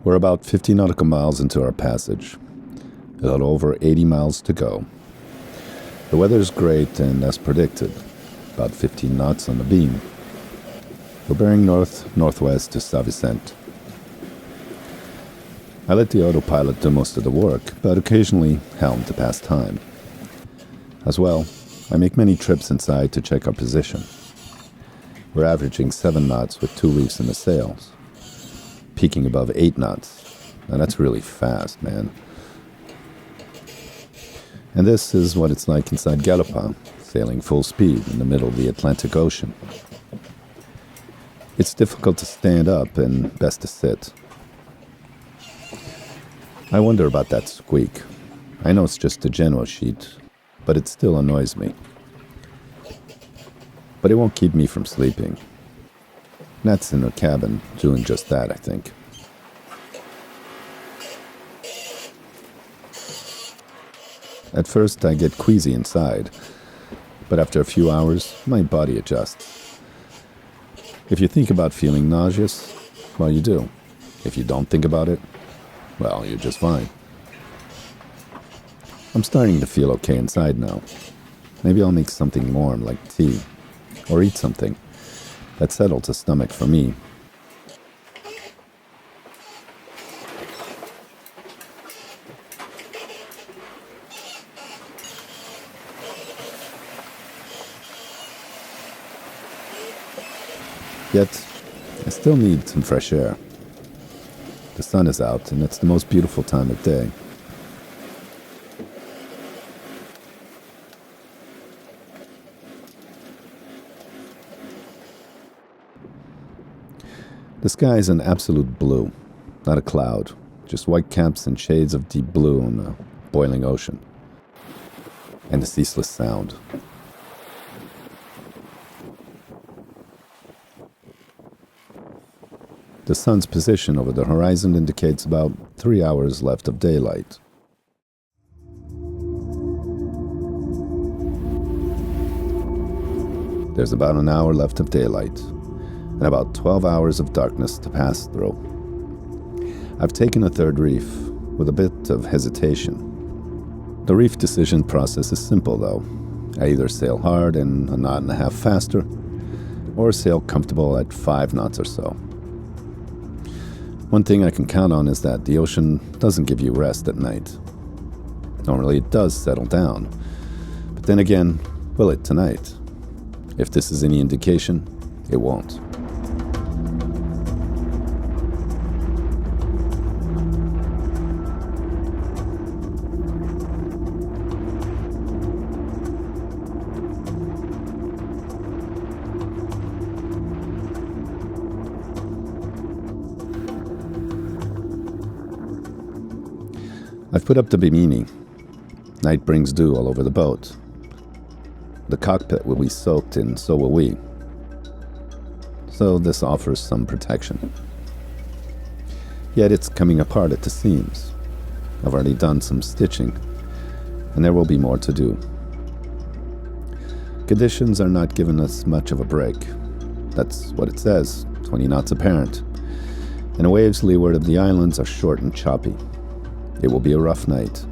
We're about 50 nautical miles into our passage. A little over 80 miles to go. The weather's great and as predicted, about 15 knots on the beam. We're bearing north-northwest to Sao Vicente. I let the autopilot do most of the work, but occasionally helm to pass time. As well, I make many trips inside to check our position. We're averaging 7 knots with 2 reefs in the sails, peaking above 8 knots. Now that's really fast, man. And this is what it's like inside Galopin, sailing full speed in the middle of the Atlantic Ocean. It's difficult to stand up and best to sit. I wonder about that squeak. I know it's just a general sheet, but it still annoys me. But it won't keep me from sleeping. Nat's in her cabin doing just that, I think. At first, I get queasy inside, but after a few hours, my body adjusts. If you think about feeling nauseous, well, you do. If you don't think about it, well, you're just fine. I'm starting to feel okay inside now. Maybe I'll make something warm like tea, or eat something. That settles the stomach for me. Yet, I still need some fresh air. The sun is out, and it's the most beautiful time of day. The sky is an absolute blue, not a cloud, just white caps and shades of deep blue on the boiling ocean. And the ceaseless sound. The sun's position over the horizon indicates about 3 hours left of daylight. There's about an hour left of daylight, and about 12 hours of darkness to pass through. I've taken a third reef with a bit of hesitation. The reef decision process is simple, though. I either sail hard and a knot and a half faster, or sail comfortable at 5 knots or so. One thing I can count on is that the ocean doesn't give you rest at night. Normally it does settle down, but then again, will it tonight? If this is any indication, it won't. I've put up the bikini. Night brings dew all over the boat. The cockpit will be soaked and so will we. So this offers some protection. Yet it's coming apart at the seams. I've already done some stitching, and there will be more to do. Conditions are not giving us much of a break. That's what it says, 20 knots apparent. And the waves leeward of the islands are short and choppy. It will be a rough night.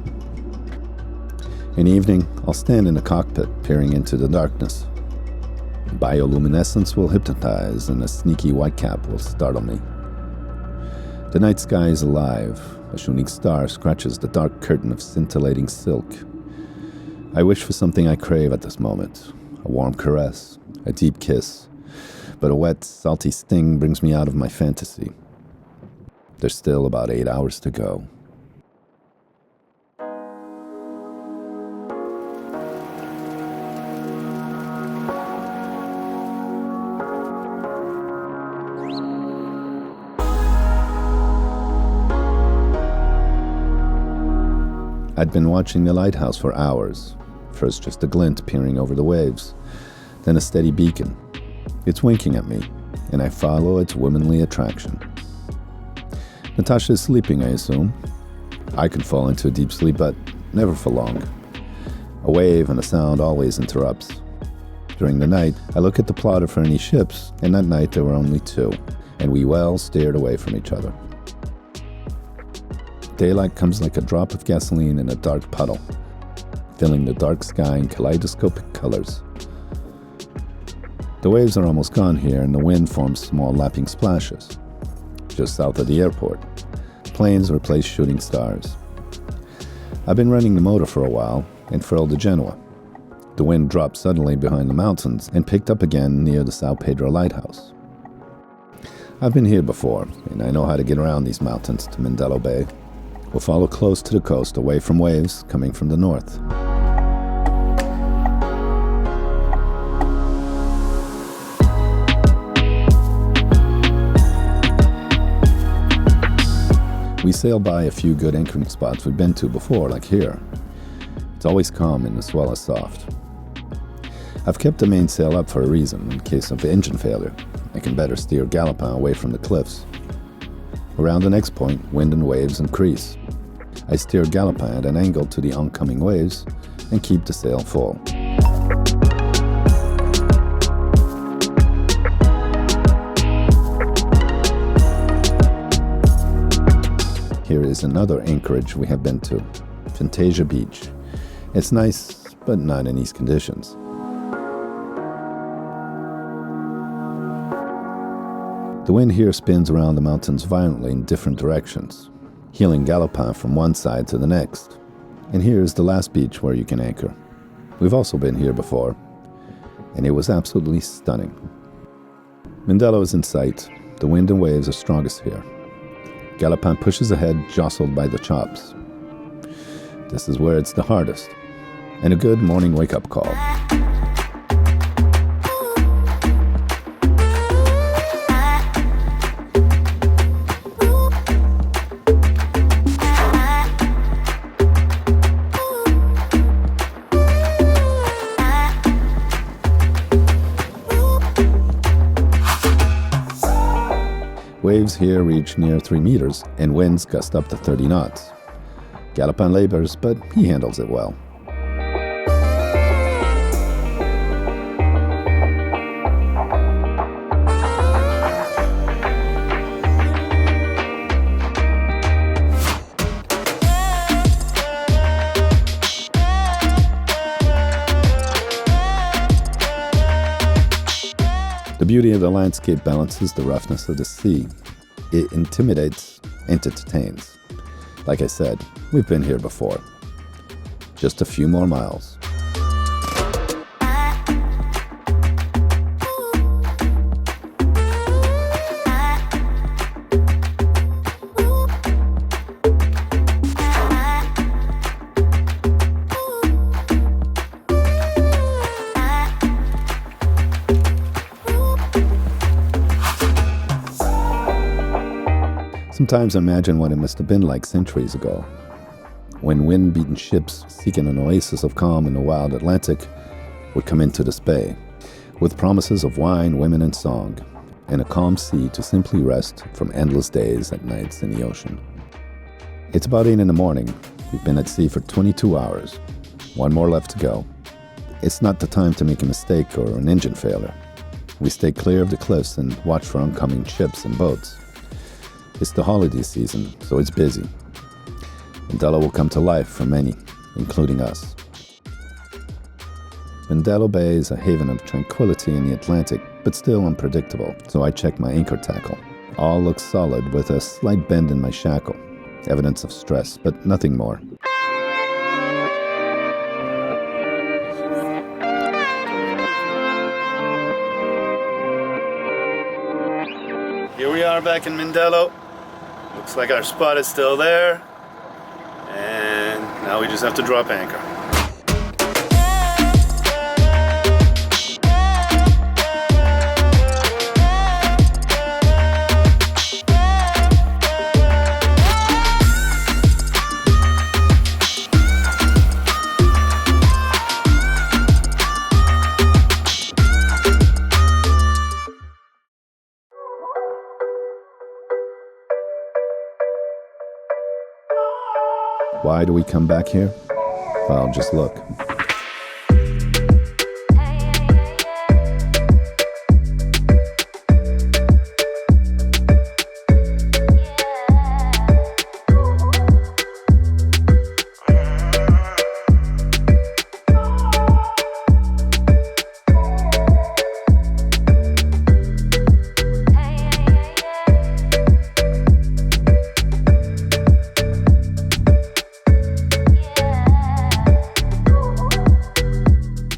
In the evening, I'll stand in the cockpit, peering into the darkness. Bioluminescence will hypnotize, and a sneaky whitecap will startle me. The night sky is alive. A shooting star scratches the dark curtain of scintillating silk. I wish for something I crave at this moment. A warm caress, a deep kiss. But a wet, salty sting brings me out of my fantasy. There's still about 8 hours to go. I'd been watching the lighthouse for hours. First just a glint peering over the waves, then a steady beacon. It's winking at me, and I follow its womanly attraction. Natasha is sleeping, I assume. I can fall into a deep sleep, but never for long. A wave and a sound always interrupts. During the night, I look at the plotter for any ships, and that night there were only 2, and we well steered away from each other. Daylight comes like a drop of gasoline in a dark puddle, filling the dark sky in kaleidoscopic colors. The waves are almost gone here, and the wind forms small lapping splashes. Just south of the airport, planes replace shooting stars. I've been running the motor for a while and furled to Genoa. The wind dropped suddenly behind the mountains and picked up again near the Sao Pedro lighthouse. I've been here before, and I know how to get around these mountains to Mondello Bay. We'll follow close to the coast, away from waves coming from the north. We sail by a few good anchoring spots we've been to before, like here. It's always calm and the swell is soft. I've kept the mainsail up for a reason. In case of engine failure, I can better steer Galopin away from the cliffs. Around the next point, wind and waves increase. I steer Galopin at an angle to the oncoming waves and keep the sail full. Here is another anchorage we have been to, Fantasia Beach. It's nice, but not in these conditions. The wind here spins around the mountains violently in different directions, heeling Galopin from one side to the next. And here's the last beach where you can anchor. We've also been here before, and it was absolutely stunning. Mondello is in sight. The wind and waves are strongest here. Galopin pushes ahead, jostled by the chops. This is where it's the hardest, and a good morning wake-up call. Waves here reach near 3 meters, and winds gust up to 30 knots. Galopin labors, but he handles it well. The beauty of the landscape balances the roughness of the sea. It intimidates and entertains. Like I said, we've been here before. Just a few more miles. Sometimes I imagine what it must have been like centuries ago, when wind-beaten ships seeking an oasis of calm in the wild Atlantic would come into this bay, with promises of wine, women, and song, and a calm sea to simply rest from endless days and nights in the ocean. It's about 8 in the morning. We've been at sea for 22 hours. One more left to go. It's not the time to make a mistake or an engine failure. We stay clear of the cliffs and watch for oncoming ships and boats. It's the holiday season, so it's busy. Mondello will come to life for many, including us. Mondello Bay is a haven of tranquility in the Atlantic, but still unpredictable, so I check my anchor tackle. All looks solid with a slight bend in my shackle, evidence of stress, but nothing more. Here we are back in Mondello. Looks like our spot is still there. And now we just have to drop anchor. Why do we come back here? Well, just look.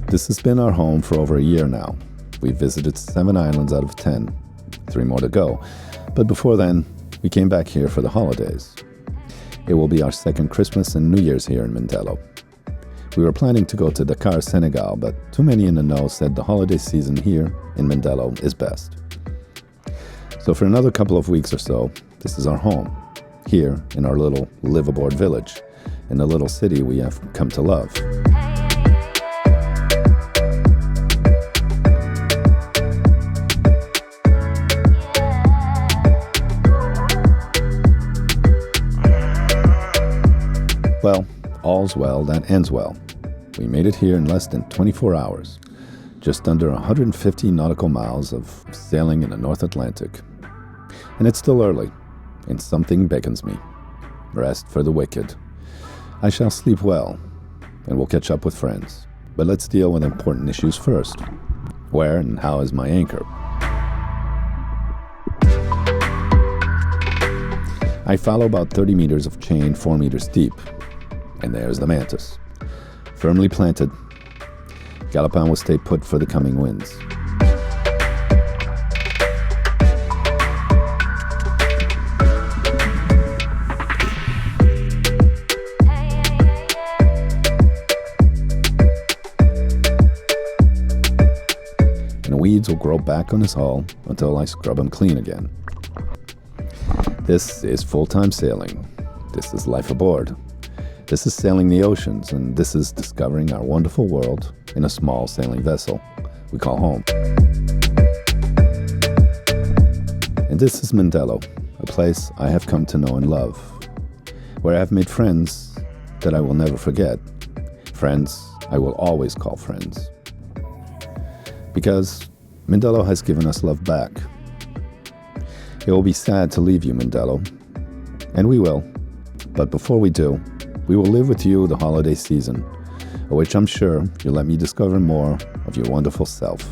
This has been our home for over a year now. We've visited 7 islands out of 10, 3 more to go. But before then, we came back here for the holidays. It will be our second Christmas and New Year's here in Mondello. We were planning to go to Dakar, Senegal, but too many in the know said the holiday season here in Mondello is best. So for another couple of weeks or so, this is our home, here in our little live-aboard village, in the little city we have come to love. Well, all's well that ends well. We made it here in less than 24 hours, just under 150 nautical miles of sailing in the North Atlantic. And it's still early, and something beckons me. Rest for the wicked. I shall sleep well, and we'll catch up with friends. But let's deal with important issues first. Where and how is my anchor? I follow about 30 meters of chain 4 meters deep. And there's the mantis. Firmly planted, Galopin will stay put for the coming winds. And the weeds will grow back on his hull until I scrub him clean again. This is full-time sailing. This is life aboard. This is sailing the oceans, and this is discovering our wonderful world in a small sailing vessel we call home. And this is Mondello, a place I have come to know and love, where I have made friends that I will never forget, friends I will always call friends. Because Mondello has given us love back. It will be sad to leave you, Mondello, and we will, but before we do, we will live with you the holiday season, of which I'm sure you'll let me discover more of your wonderful self.